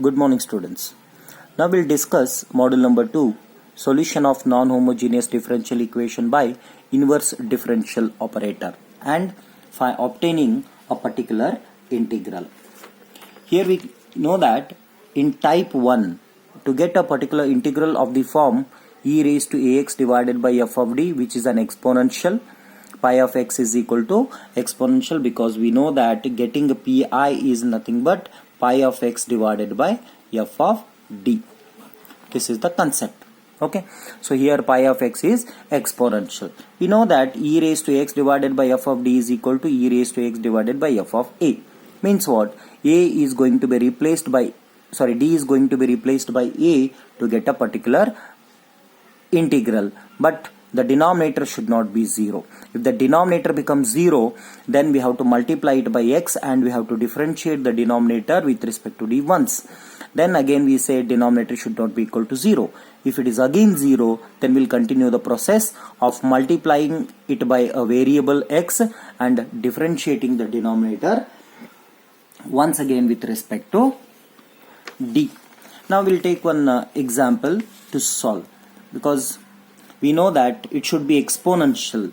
Good morning, students. Now we'll discuss module number 2, solution of non-homogeneous differential equation by inverse differential operator and obtaining a particular integral. Here we know that in type 1, to get a particular integral of the form e raised to ax divided by f of d, which is an exponential, pi of x is equal to exponential, because we know that getting a pi is nothing but pi of x divided by f of d. This is the concept. Okay, so here pi of x is exponential. We know that e raised to x divided by f of d is equal to e raised to x divided by f of a. Means what? A is going to be replaced by, d is going to be replaced by a to get a particular integral, but the denominator should not be 0. If the denominator becomes 0, then we have to multiply it by x and we have to differentiate the denominator with respect to d once. Then again we say denominator should not be equal to 0. If it is again 0, then we'll continue the process of multiplying it by a variable x and differentiating the denominator once again with respect to d. Now we'll take one example to solve, because we know that it should be exponential,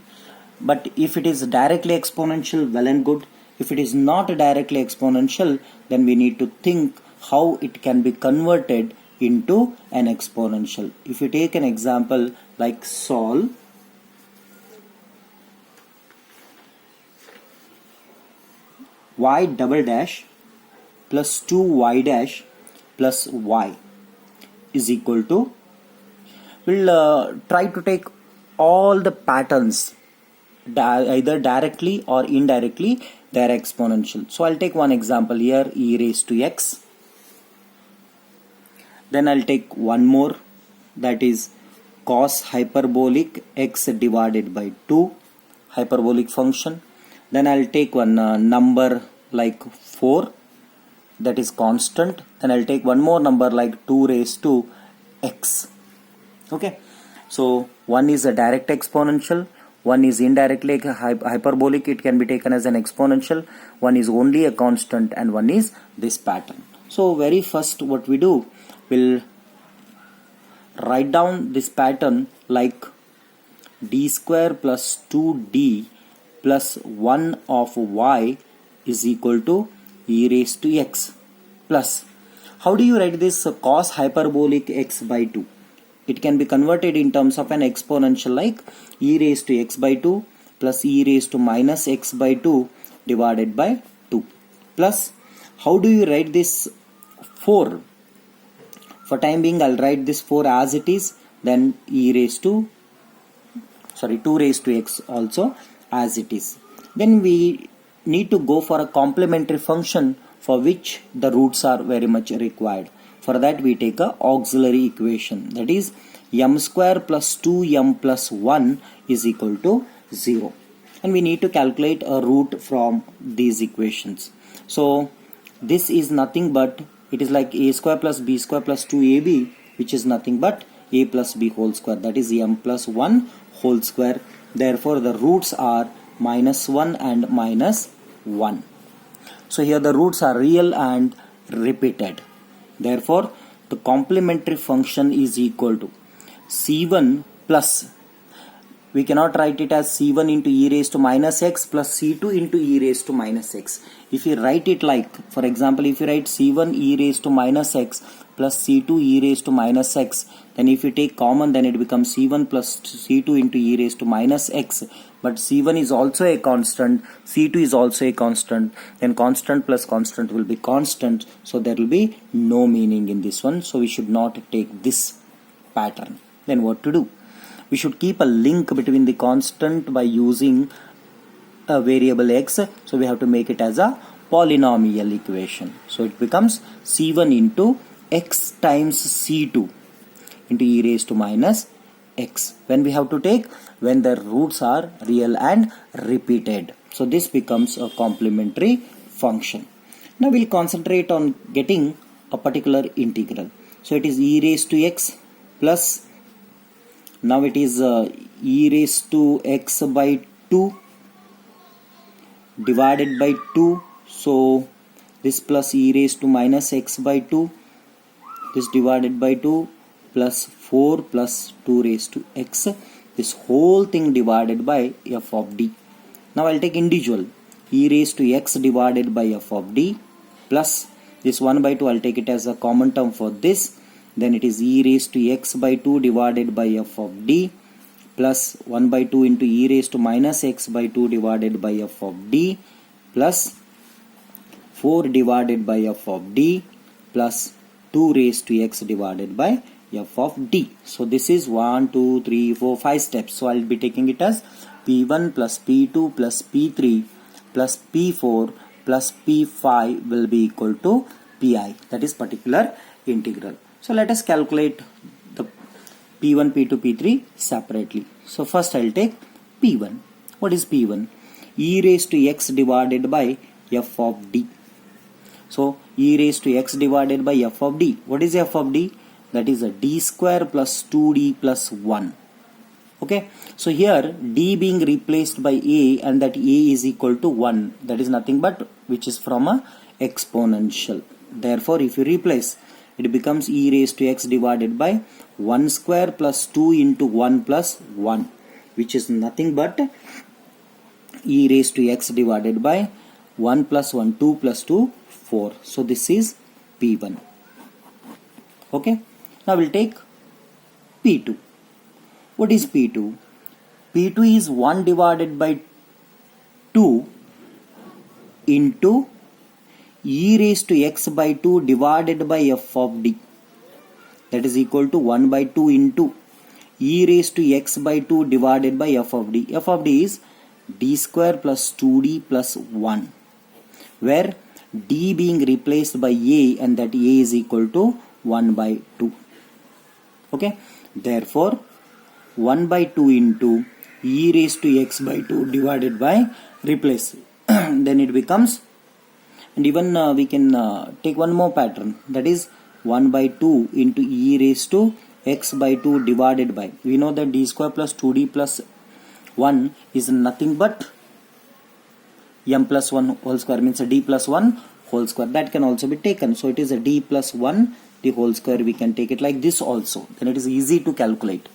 but if it is directly exponential, well and good. If it is not directly exponential, then we need to think how it can be converted into an exponential. If you take an example like solve y double dash plus 2y dash plus y is equal to, we'll try to take all the patterns, either directly or indirectly they are exponential. So I'll take one example here, e raised to x. Then I'll take one more, that is cos hyperbolic x divided by 2 hyperbolic function. Then I'll take one number like 4, that is constant. Then I'll take one more number like 2 raised to x. Okay, so one is a direct exponential, one is indirectly hyperbolic, it can be taken as an exponential, one is only a constant, and one is this pattern. So very first what we do, we'll write down this pattern like d square plus 2d plus 1 of y is equal to e raised to x plus, how do you write this? Cos hyperbolic x by 2. It can be converted in terms of an exponential like e raised to x by 2 plus e raised to minus x by 2 divided by 2 plus, how do you write this 4? For time being I'll write this 4 as it is, then 2 raised to x also as it is. Then we need to go for a complementary function for which the roots are very much required. For that we take a auxiliary equation, that is m square plus 2m plus 1 is equal to 0, and we need to calculate a root from these equations. So this is nothing but, it is like a square plus b square plus 2ab, which is nothing but a plus b whole square, that is m plus 1 whole square. Therefore the roots are minus 1 and minus 1. So here the roots are real and repeated. Therefore, the complementary function is equal to c1 plus, we cannot write it as c1 into e raised to minus x plus c2 into e raised to minus x. If you write it like, for example, if you write c1 e raised to minus x plus c2 e raised to minus x, then if you take common, then it becomes c1 plus c2 into e raised to minus x. But c1 is also a constant, c2 is also a constant, then constant plus constant will be constant, so there will be no meaning in this one. So we should not take this pattern. Then what to do? We should keep a link between the constant by using a variable x, so we have to make it as a polynomial equation. So it becomes c1 into x times c2 into e raised to minus x, when we have to take when the roots are real and repeated. So this becomes a complementary function. Now we'll concentrate on getting a particular integral. So it is e raised to x plus, now it is e raised to x by 2 divided by 2. So this plus e raised to minus x by 2 this divided by 2 plus 4 plus 2 raised to x, this whole thing divided by f of d. Now I'll take individual, e raised to x divided by f of d plus this 1 by 2, I'll take it as a common term for this, then it is e raised to x by 2 divided by f of d plus 1 by 2 into e raised to minus x by 2 divided by f of d plus 4 divided by f of d plus 2 raised to x divided by f of d. So this is 1, 2, 3, 4, 5 steps. So I'll be taking it as P1 plus P2 plus P3 plus P4 plus P5 will be equal to Pi, that is particular integral. So let us calculate the P1, P2, P3 separately. So first I'll take P1. What is P1? E raised to x divided by f of d. So e raised to x divided by f of d. What is f of d? That is a d square plus 2d plus 1. Okay. So here d being replaced by a, and that a is equal to 1. That is nothing but which is from a exponential. Therefore if you replace, it becomes e raised to x divided by 1 square plus 2 into 1 plus 1, which is nothing but e raised to x divided by 1 plus 1, 2 plus 2, 4. So this is P1. Okay. Now we'll take P2. What is P2? P2 is 1 divided by 2 into e raised to x by 2 divided by f of d. That is equal to 1 by 2 into e raised to x by 2 divided by f of d. F of d is d square plus 2d plus 1, where d being replaced by a, and that a is equal to 1 by 2. Okay. Therefore 1 by 2 into e raised to x by 2 divided by, replace, then it becomes, and even we can take one more pattern, that is 1 by 2 into e raised to x by 2 divided by, we know that d square plus 2d plus 1 is nothing but m plus 1 whole square, means a d plus 1 whole square. That can also be taken. So it is a d plus 1 the whole square. We can take it like this also. Then it is easy to calculate.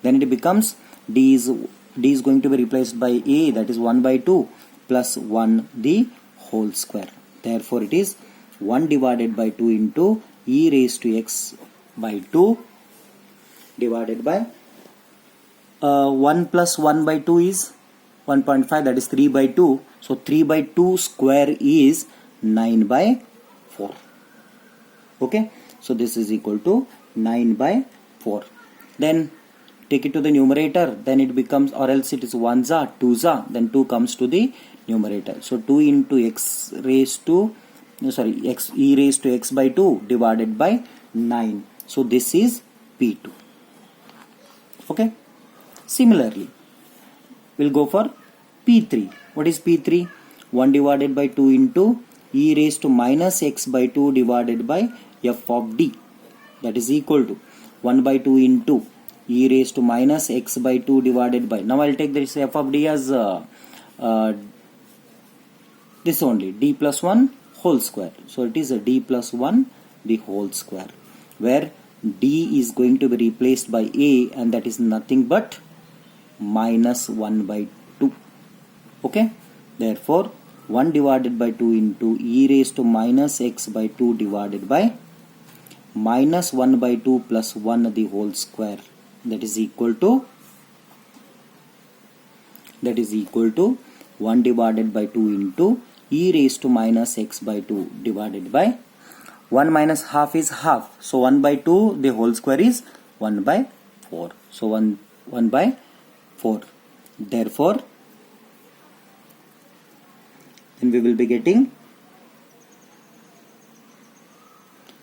Then it becomes d is going to be replaced by a, that is 1 by 2 plus 1 the whole square. Therefore it is 1 divided by 2 into e raised to x by 2 divided by 1 plus 1 by 2 is 1.5, that is 3 by 2. So 3 by 2 square is 9 by 4. Okay. So this is equal to 9 by 4. Then take it to the numerator, then it becomes, or else it is 1s, 2s, then 2 comes to the numerator. So 2 into x raised to, x e raised to x by 2 divided by 9. So this is P2. Okay. Similarly, we'll go for P3. What is P3? 1 divided by 2 into e raised to minus x by 2 divided by f of d. That is equal to 1 by 2 into e raised to minus x by 2 divided by, now I'll take this f of d as this only, d plus 1 whole square. So it is a d plus 1 the whole square, where d is going to be replaced by a, and that is nothing but minus 1 by 2. Okay. Therefore 1 divided by 2 into e raised to minus x by 2 divided by minus 1 by 2 plus 1 the whole square, that is equal to 1 divided by 2 into e raised to minus x by 2 divided by 1 minus half is half. So 1 by 2 the whole square is 1 by 4. So 1 by 4. Therefore then we will be getting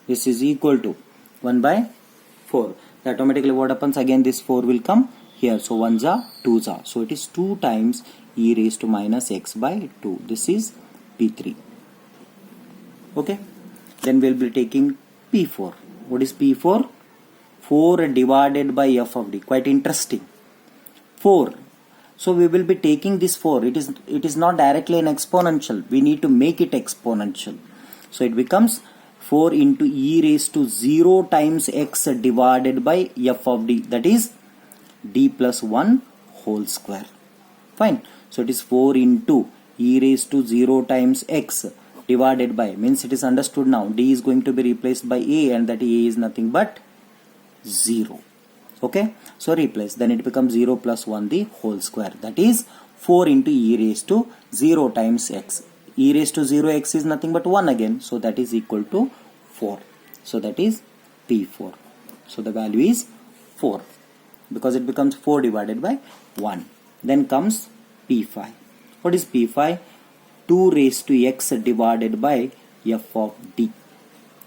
this is equal to 1 by 4. Automatically what happens, again this 4 will come here. So 1s are 2s are. So it is 2 times e raised to minus x by 2. This is P3. Okay. Then we will be taking P4. What is P4? 4 divided by f of d. Quite interesting. 4. So we will be taking this 4. It is not directly an exponential. We need to make it exponential. So it becomes 4 into e raised to 0 times x divided by f of d, that is d plus 1 whole square. Fine. So it is 4 into e raised to 0 times x divided by, means it is understood now, d is going to be replaced by a, and that a is nothing but 0. Okay, so replace, then it becomes 0 plus 1 the whole square, that is 4 into e raised to 0 times x. E raised to 0 x is nothing but 1 again, so that is equal to 4. So that is P4. So the value is 4 because it becomes 4 divided by 1. Then comes P5. What is P5? 2 raised to x divided by f of d.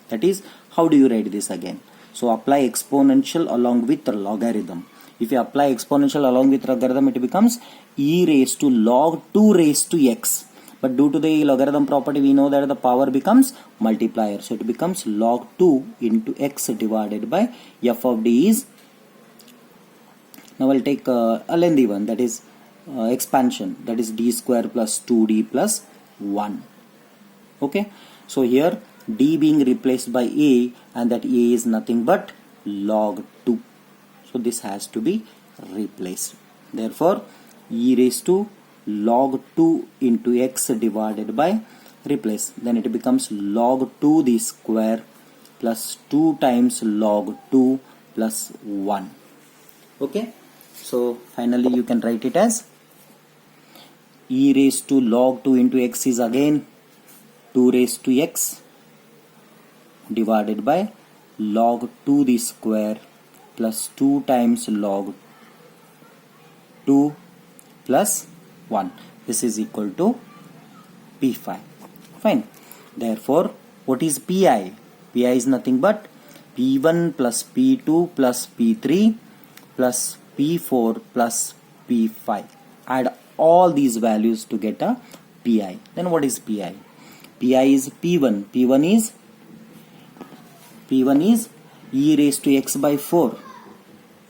That is, how do you write this again? So apply exponential along with logarithm. If you apply exponential along with logarithm, it becomes e raised to log 2 raised to x. But due to the logarithm property, we know that the power becomes multiplier. So it becomes log 2 into x divided by f of d is, now I'll take a lengthy one, that is expansion, that is d square plus 2d plus 1. Okay, so here d being replaced by a, and that a is nothing but log 2. So this has to be replaced. Therefore, e raised to log 2 into x divided by, replace, then it becomes log 2 the square plus 2 times log 2 plus 1. Okay, so finally you can write it as e raised to log 2 into x is again 2 raised to x divided by log 2 the square plus 2 times log 2 plus 1. This is equal to P5. Fine. Therefore, what is Pi? Pi is nothing but P1 plus P2 plus P3 plus P4 plus P5. Add all these values to get a Pi. Then what is Pi? Pi is P1. P1 is e raised to x by 4.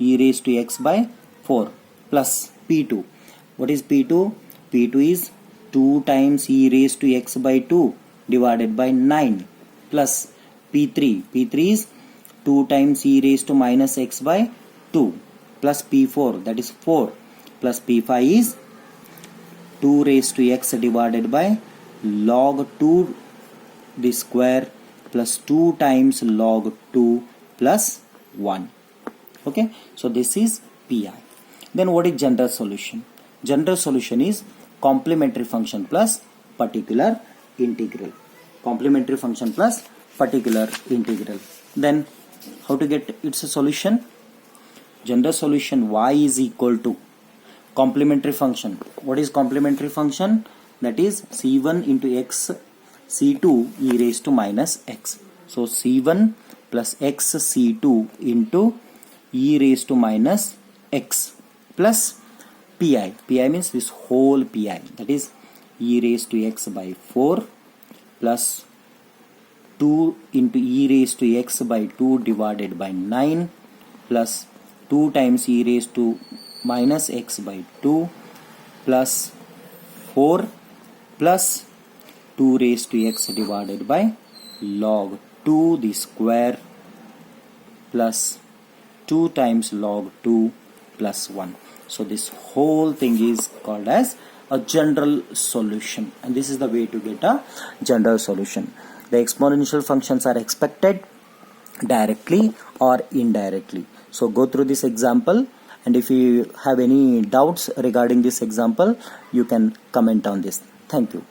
E raised to x by 4 plus P2. What is P2? P2 is 2 times e raised to x by 2 divided by 9 plus P3. P3 is 2 times e raised to minus x by 2 plus P4, that is 4, plus P5 is 2 raised to x divided by log 2 the square plus 2 times log 2 plus 1. Okay, so this is Pi. Then what is general solution? General solution is complementary function plus particular integral. Complementary function plus particular integral. Then how to get its solution? General solution y is equal to complementary function. What is complementary function? That is c1 into x c2 e raised to minus x. So c1 plus x c2 into e raised to minus x plus pi. Pi means this whole pi, that is e raised to x by 4 plus 2 into e raised to x by 2 divided by 9 plus 2 times e raised to minus x by 2 plus 4 plus 2 raised to x divided by log 2 the square plus 2 times log 2 plus 1. So this whole thing is called as a general solution, and this is the way to get a general solution. The exponential functions are expected directly or indirectly. So go through this example, and if you have any doubts regarding this example, you can comment on this. Thank you.